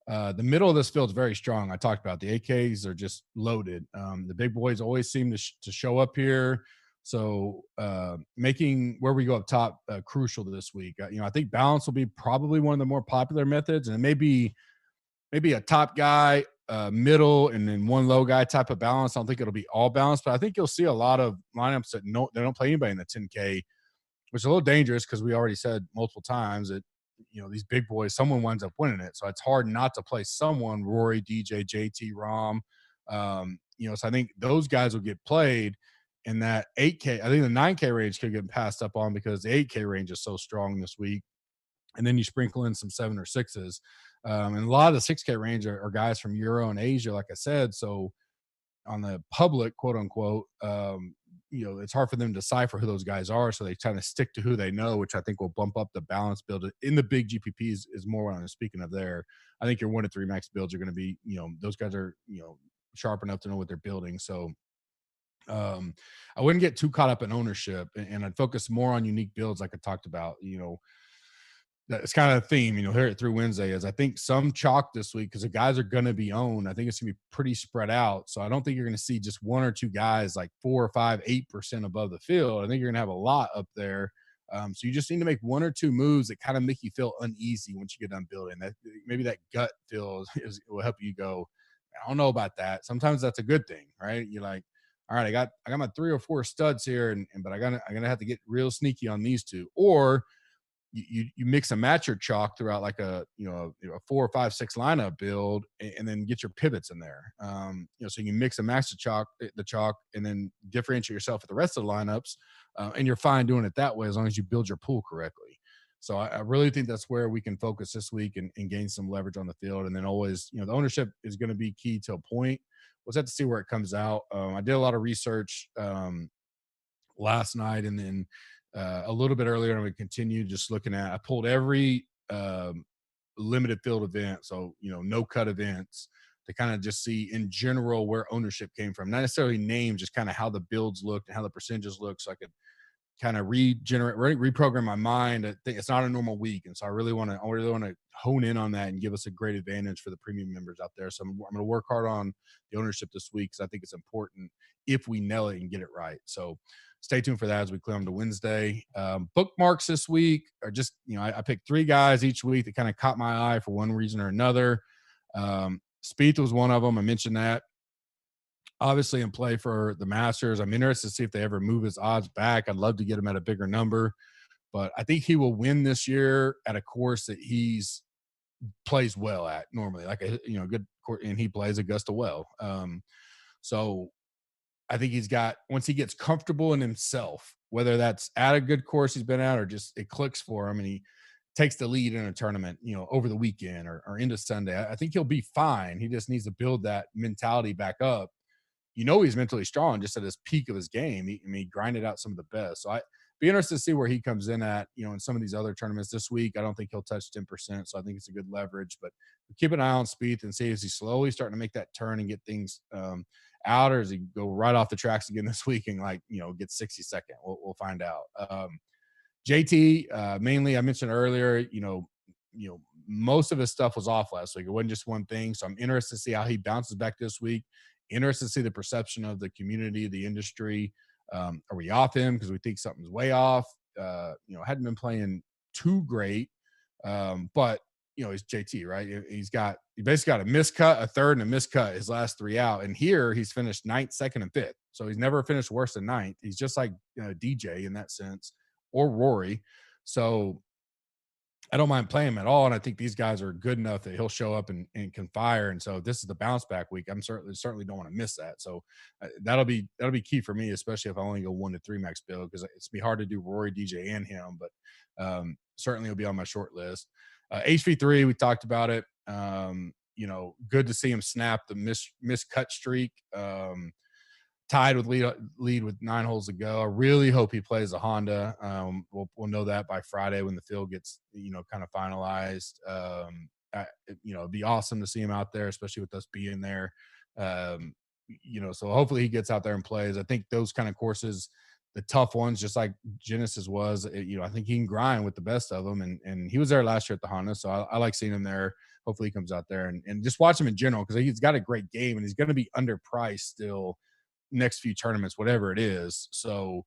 The middle of this field is very strong. I talked about the AKs are just loaded. The big boys always seem to show up here. So making where we go up top crucial to this week. I think balance will be probably one of the more popular methods, and maybe a top guy, middle, and then one low guy type of balance. I don't think it'll be all balanced, but I think you'll see a lot of lineups that they don't play anybody in the 10K, which is a little dangerous because we already said multiple times that, these big boys, someone winds up winning it. So it's hard not to play someone, Rory, DJ, JT, Rom. So I think those guys will get played in that 8K. I think the 9K range could get passed up on because the 8K range is so strong this week. And then you sprinkle in some 7 or 6s. And a lot of the 6K range are guys from Euro and Asia, like I said. So on the public, quote unquote, it's hard for them to decipher who those guys are. So they kind of stick to who they know, which I think will bump up the balance build in the big GPPs is more what I'm speaking of there. I think your 1 to 3 max builds are going to be, those guys are, sharp enough to know what they're building. So I wouldn't get too caught up in ownership, and I'd focus more on unique builds like I talked about. That's kind of a theme, here at Through Wednesday is I think some chalk this week because the guys are going to be owned. I think it's going to be pretty spread out. So I don't think you're going to see just 1 or 2 guys like 4 or 5, 8% above the field. I think you're going to have a lot up there. So you just need to make 1 or 2 moves that kind of make you feel uneasy once you get done building. That maybe that gut feel will help you go, I don't know about that. Sometimes that's a good thing, right? You're like, all right, I got my 3 or 4 studs here, but I'm gonna have to get real sneaky on these 2. Or you mix and match your chalk throughout like a 4 or 5, 6 lineup build, and then get your pivots in there. So you can mix and match the chalk, and then differentiate yourself with the rest of the lineups, and you're fine doing it that way as long as you build your pool correctly. So I really think that's where we can focus this week and gain some leverage on the field. And then always, the ownership is going to be key to a point. We'll have to see where it comes out. I did a lot of research last night, and then a little bit earlier, and we continued just looking at. I pulled every limited field event, so no cut events, to kind of just see in general where ownership came from. Not necessarily names, just kind of how the builds looked and how the percentages look, so I could kind of reprogram my mind. I think it's not a normal week, and so I really want to hone in on that and give us a great advantage for the premium members out there. So I'm going to work hard on the ownership this week because I think it's important if we nail it and get it right. So stay tuned for that as we climb to Wednesday. Bookmarks this week are just, I picked 3 guys each week that kind of caught my eye for one reason or another. Spieth was one of them. I mentioned that. Obviously in play for the Masters. I'm interested to see if they ever move his odds back. I'd love to get him at a bigger number, but I think he will win this year at a course that he's plays well at normally, like a good court, and he plays Augusta well. So I think he's got, once he gets comfortable in himself, whether that's at a good course he's been at or just it clicks for him and he takes the lead in a tournament, over the weekend or into Sunday, I think he'll be fine. He just needs to build that mentality back up. He's mentally strong just at his peak of his game. He grinded out some of the best. So I'd be interested to see where he comes in at, in some of these other tournaments this week. I don't think he'll touch 10%. So I think it's a good leverage, but keep an eye on Spieth and see, is he slowly starting to make that turn and get things out, or does he go right off the tracks again this week and get 62nd? We'll find out. JT, mainly, I mentioned earlier, most of his stuff was off last week. It wasn't just one thing. So I'm interested to see how he bounces back this week interested to see the perception of the community, the industry. Are we off him because we think something's way off? Hadn't been playing too great, but he's JT, right? He basically got a miscut, a third, and a miscut his last 3 out. And here he's finished ninth, second, and fifth. So he's never finished worse than ninth. He's just like DJ in that sense, or Rory. So I don't mind playing him at all. And I think these guys are good enough that he'll show up and can fire. And so this is the bounce back week. I'm certainly don't want to miss that. So that'll be key for me, especially if I only go 1 to 3 max build, because it's be hard to do Rory, DJ, and him. But certainly it'll be on my short list. HV3, we talked about it. Good to see him snap the miscut streak. Tied with lead with 9 holes to go. I really hope he plays a Honda. We'll know that by Friday when the field gets kind of finalized. It'd be awesome to see him out there, especially with us being there. So hopefully he gets out there and plays. I think those kind of courses, the tough ones, just like Genesis was, I think he can grind with the best of them. And he was there last year at the Honda, so I like seeing him there. Hopefully he comes out there and just watch him in general, because he's got a great game and he's going to be underpriced still next few tournaments, whatever it is. So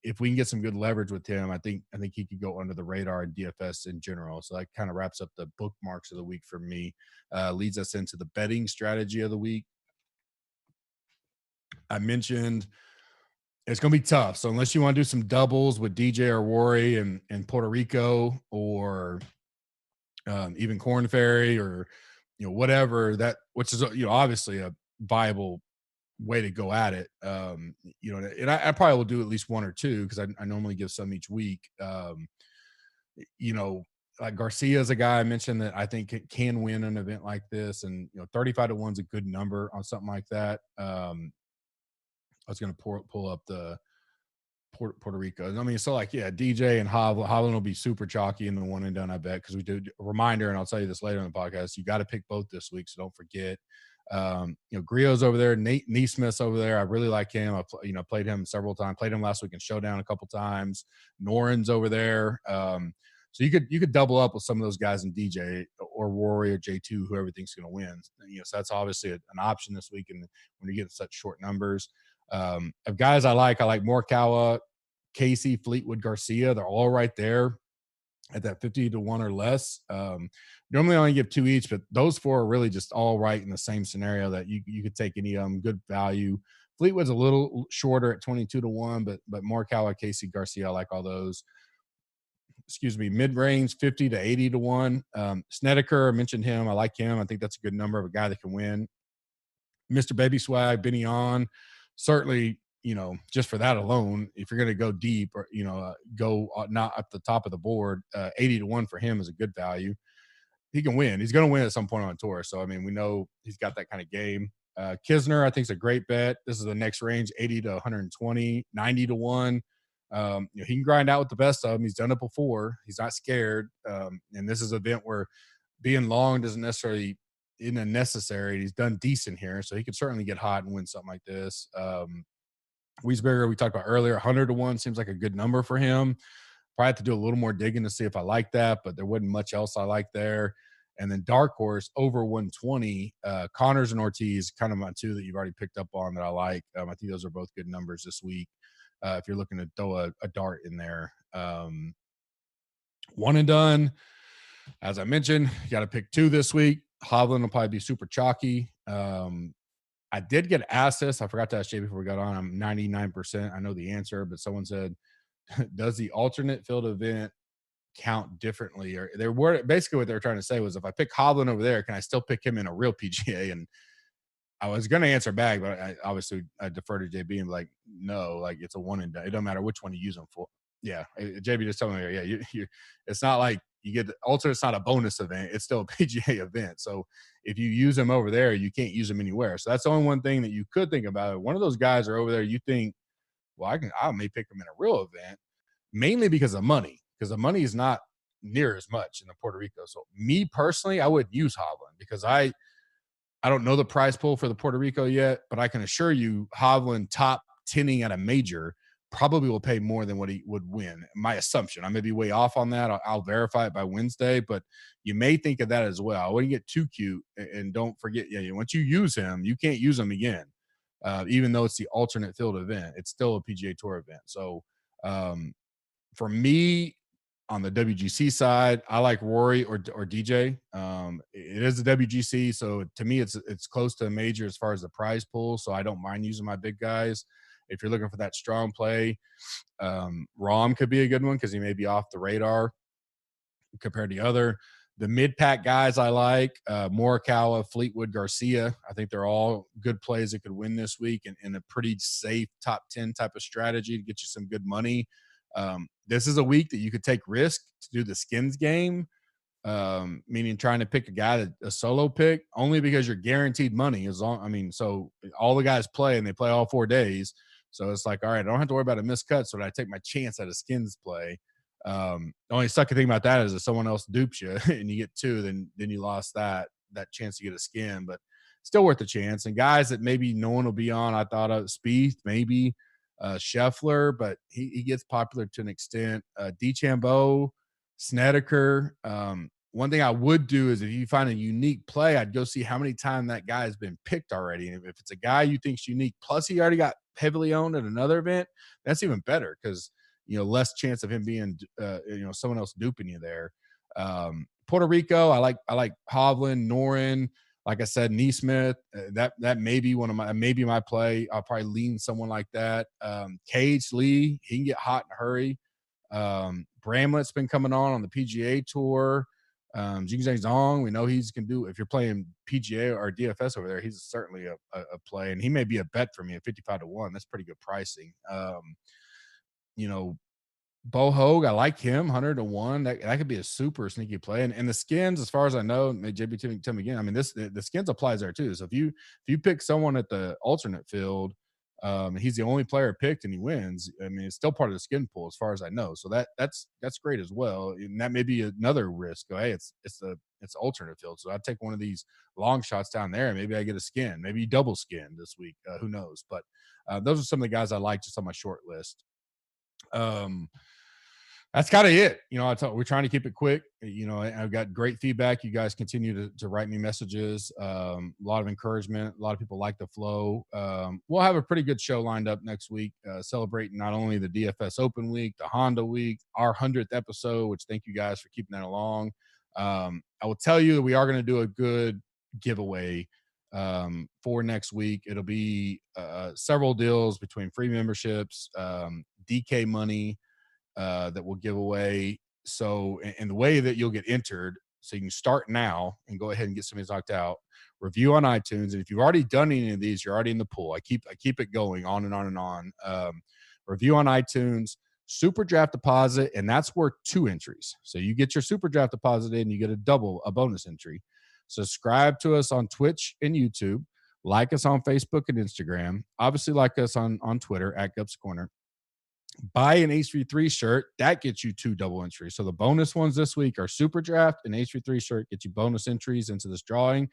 if we can get some good leverage with him, I think he could go under the radar in DFS in general. So that kind of wraps up the bookmarks of the week for me. Leads us into the betting strategy of the week. I mentioned it's going to be tough. So unless you want to do some doubles with DJ or Rory and Puerto Rico, or even Corn Ferry, or whatever that, which is obviously a viable way to go at it. And I probably will do at least 1 or 2, because I normally give some each week. Like Garcia is a guy I mentioned that I think it can win an event like this, and 35 to 1 is a good number on something like that. I was going to pull up the Puerto Rico. I mean, so like, yeah, DJ and Hovland will be super chalky in the 1 and done, I bet, because we do a reminder, and I'll tell you this later in the podcast. You got to pick both this week, so don't forget. Griot's over there, Nate Neesmith's over there. I really like him. I played him several times. Played him last week in Showdown a couple times. Noren's over there. So you could double up with some of those guys in DJ or Rory or J2, whoever thinks going to win. So that's obviously an option this week, and when you get such short numbers. Of guys I like Morikawa, Casey, Fleetwood, Garcia. They're all right there at that 50 to 1 or less. Normally I only give 2 each, but those 4 are really just all right in the same scenario that you could take any of them. Good value. Fleetwood's a little shorter at 22 to 1, but Morikawa, Casey, Garcia, I like all those. Mid-range 50 to 80 to 1. Snedeker, I mentioned him. I like him. I think that's a good number of a guy that can win. Mr. Baby Swag, Benny On. Certainly, just for that alone, if you're going to go deep, or, go not up the top of the board, 80 to 1 for him is a good value. He can win. He's going to win at some point on tour. So, I mean, we know he's got that kind of game. Kisner, I think, is a great bet. This is the next range, 80 to 120, 90 to 1. He can grind out with the best of them. He's done it before. He's not scared. And this is an event where being long doesn't necessarily isn't necessary. He's done decent here, so he could certainly get hot and win something like this. Wiesberger, we talked about earlier, 100 to 1 seems like a good number for him. Probably have to do a little more digging to see if I like that, but there wasn't much else I like there. And then dark horse over 120, Connors and Ortiz, kind of my 2 that you've already picked up on that I like. I think those are both good numbers this week. If you're looking to throw a dart in there. 1 and done, as I mentioned, you got to pick 2 this week. Hovland will probably be super chalky. I did get asked this. I forgot to ask Jay before we got on. I'm 99%. I know the answer, but someone said, does the alternate field event count differently? Or they were basically what they were trying to say was, if I pick Hovland over there, can I still pick him in a real PGA? And I was going to answer back, but I defer to JB and be like, no, like it's a 1 and done. It don't matter which one you use them for. Yeah. JB just told me, yeah, it's not like you get the alternate. It's not a bonus event. It's still a PGA event. So if you use them over there, you can't use them anywhere. So that's the only one thing that you could think about. One of those guys are over there. You think, well, I may pick them in a real event, mainly because of money, because the money is not near as much in the Puerto Rico. So me personally, I would use Hovland, because I don't know the prize pool for the Puerto Rico yet, but I can assure you Hovland top 10ing at a major probably will pay more than what he would win. My assumption. I may be way off on that. I'll verify it by Wednesday, but you may think of that as well. I wouldn't get too cute, and don't forget, once you use him, you can't use him again. Even though it's the alternate field event, it's still a PGA Tour event. So for me, on the WGC side, I like Rory or DJ. It is a WGC, so to me, it's close to a major as far as the prize pool. So I don't mind using my big guys. If you're looking for that strong play, Rahm could be a good one because he may be off the radar compared to the other. The mid-pack guys I like, Morikawa, Fleetwood, Garcia. I think they're all good plays that could win this week and a pretty safe top 10 type of strategy to get you some good money. This is a week that you could take risk to do the skins game, meaning trying to pick a guy that a solo pick only because you're guaranteed money. So all the guys play and they play all 4 days. So it's like, all right, I don't have to worry about a missed cut. So I take my chance at a skins play. The only sucky thing about that is if someone else dupes you and you get 2, then you lost that chance to get a skin, but still worth a chance. And guys that maybe no one will be on, I thought of Spieth, maybe Scheffler, but he gets popular to an extent. DeChambeau, Snedeker. One thing I would do is if you find a unique play, I'd go see how many times that guy has been picked already. And if it's a guy you think's unique, plus he already got heavily owned at another event, that's even better because less chance of him being someone else duping you there. Puerto Rico, I like Hovland, Noren. Like I said, Neesmith, that may be my play. I'll probably lean someone like that. Cage Lee, he can get hot in a hurry. Bramlett's been coming on the PGA Tour. Jingzheng Zhong, we know he's can do. If you're playing PGA or DFS over there, he's certainly a play, and he may be a bet for me at 55-1. That's pretty good pricing. Bo Hogue, I like him, 100-1. That could be a super sneaky play. And the skins, as far as I know, JB Tim again. I mean, the skins applies there too. So if you pick someone at the alternate field, he's the only player picked and he wins. I mean, it's still part of the skin pool as far as I know. So that's great as well. And that may be another risk. Hey, it's alternate field. So I'd take one of these long shots down there. And maybe I get a skin, maybe double skin this week. Who knows? But those are some of the guys I like just on my short list. That's kind of it. We're trying to keep it quick. I've got great feedback. You guys continue to write me messages. A lot of encouragement. A lot of people like the flow. We'll have a pretty good show lined up next week, celebrating not only the DFS Open Week, the Honda Week, our 100th episode, which thank you guys for keeping that along. I will tell you that we are going to do a good giveaway for next week. It'll be several deals between free memberships, DK money, that we'll give away. So, and the way that you'll get entered, so you can start now and go ahead and get some of these knocked out. Review on iTunes, and if you've already done any of these, you're already in the pool. I keep it going on and on and on. Review on iTunes, super draft deposit, and that's worth 2 entries. So you get your super draft deposit in, you get a bonus entry. Subscribe to us on Twitch and YouTube. Like us on Facebook and Instagram. Obviously, like us on Twitter at Gups Corner. Buy an HV3 shirt. That gets you 2 double entries. So the bonus ones this week are Super Draft and HV3 shirt get you bonus entries into this drawing.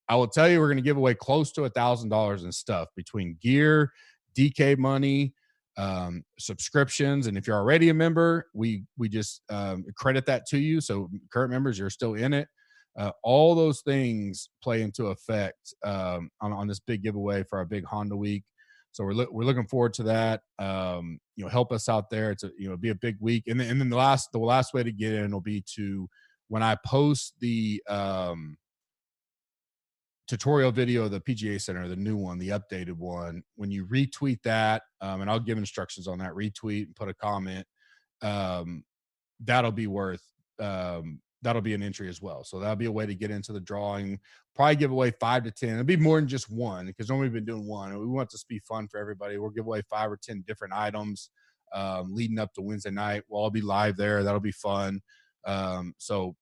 I will tell you, we're going to give away close to $1,000 in stuff between gear, DK money, subscriptions. And if you're already a member, we just credit that to you. So current members, you're still in it. All those things play into effect on this big giveaway for our big Honda week. So we're looking forward to that. Help us out there. It'll be a big week. And then the last way to get in will be to when I post the tutorial video of the PGA Center, the new one, the updated one. When you retweet that, and I'll give instructions on that, retweet and put a comment. That'll be worth. That'll be an entry as well. So that'll be a way to get into the drawing. Probably give away 5 to 10. It'll be more than just one because normally we've been doing one. And we want this to be fun for everybody. We'll give away 5 or 10 different items leading up to Wednesday night. We'll all be live there. That'll be fun. So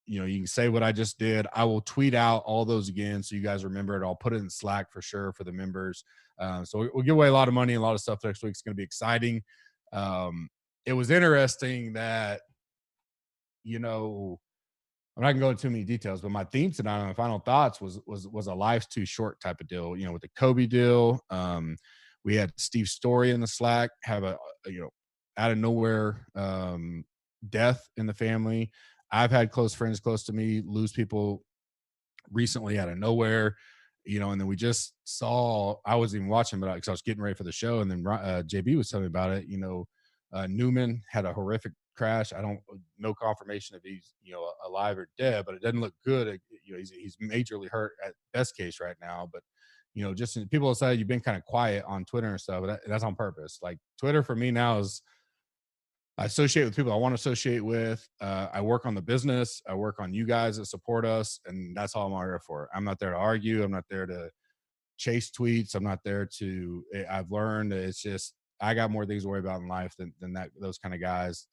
you can say what I just did. I will tweet out all those again so you guys remember it. I'll put it in Slack for sure for the members. So we'll give away a lot of money and a lot of stuff next week. It's going to be exciting. It was interesting that I'm not gonna go into too many details, but my theme tonight on my final thoughts was a life's too short type of deal. With the Kobe deal, We had Steve Story in the Slack have a out of nowhere death in the family. I've had close friends close to me lose people recently out of nowhere, and then we just saw, I wasn't even watching, but because I was getting ready for the show, and then JB was telling me about it. Newman had a horrific crash. I don't no confirmation if he's alive or dead, but it doesn't look good. He's majorly hurt at best case right now. But just people say you've been kind of quiet on Twitter and stuff, but that's on purpose. Like Twitter for me now is I associate with people I want to associate with. I work on the business. I work on you guys that support us, and that's all I'm here for. I'm not there to argue. I'm not there to chase tweets. I'm not there to. I've learned that it's just I got more things to worry about in life than those kind of guys.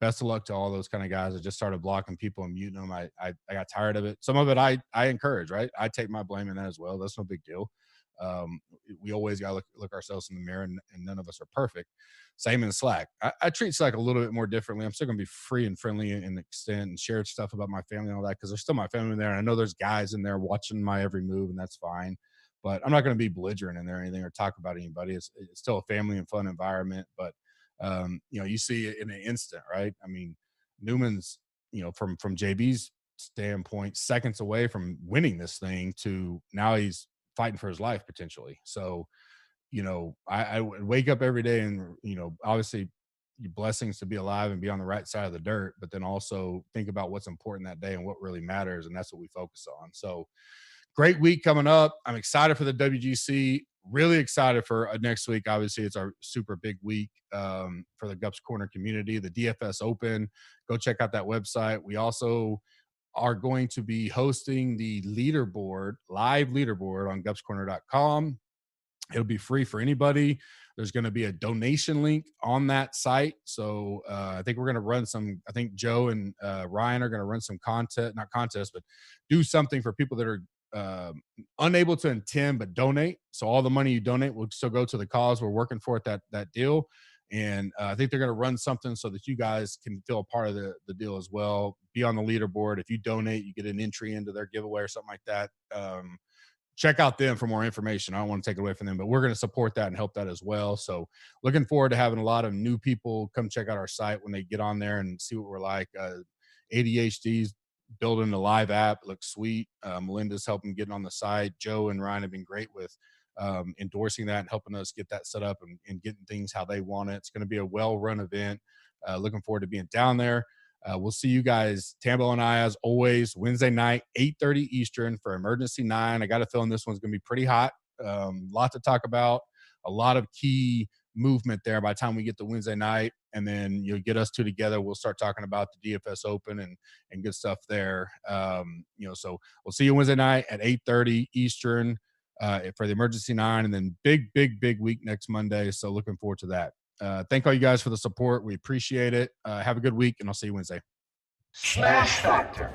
Best of luck to all those kind of guys. I just started blocking people and muting them. I got tired of it. Some of it I encourage, right? I take my blame in that as well. That's no big deal. We always got to look ourselves in the mirror, and none of us are perfect. Same in Slack. I treat Slack a little bit more differently. I'm still going to be free and friendly in extent and share stuff about my family and all that because there's still my family in there. And I know there's guys in there watching my every move, and that's fine. But I'm not going to be belligerent in there or anything or talk about anybody. It's still a family and fun environment. But, you see it in an instant, right? I mean, Newman's, from JB's standpoint, seconds away from winning this thing to now he's fighting for his life potentially. So, I would wake up every day and, obviously blessings to be alive and be on the right side of the dirt, but then also think about what's important that day and what really matters. And that's what we focus on. So great week coming up. I'm excited for the WGC, really excited for next week. Obviously it's our super big week for the Gups Corner community, the DFS Open. Go check out that website. We also are going to be hosting the live leaderboard on gupscorner.com. It'll be free for anybody. There's going to be a donation link on that site. So I think we're going to run I think Joe and Ryan are going to run some not contests, but do something for people that are unable to attend but donate. So all the money you donate will still go to the cause we're working for at that deal. And I think they're going to run something so that you guys can feel a part of the deal as well. Be on the leaderboard. If you donate, you get an entry into their giveaway or something like that. Check out them for more information. I don't want to take it away from them, but we're going to support that and help that as well. So looking forward to having a lot of new people come check out our site when they get on there and see what we're like. ADHD's building a live app. It looks sweet. Melinda's helping getting on the site. Joe and Ryan have been great with endorsing that and helping us get that set up and getting things how they want it. It's going to be a well-run event. Looking forward to being down there. We'll see you guys, Tambo and I, as always, Wednesday night, 8:30 Eastern for Emergency 9. I got a feeling this one's going to be pretty hot. Lot to talk about, a lot of key movement there by the time we get to Wednesday night. And then you'll get us two together. We'll start talking about the DFS Open and good stuff there. So we'll see you Wednesday night at 8:30 Eastern for the Emergency 9. And then big week next Monday. So looking forward to that. Thank all you guys for the support. We appreciate it. Have a good week, and I'll see you Wednesday. SmashFactor.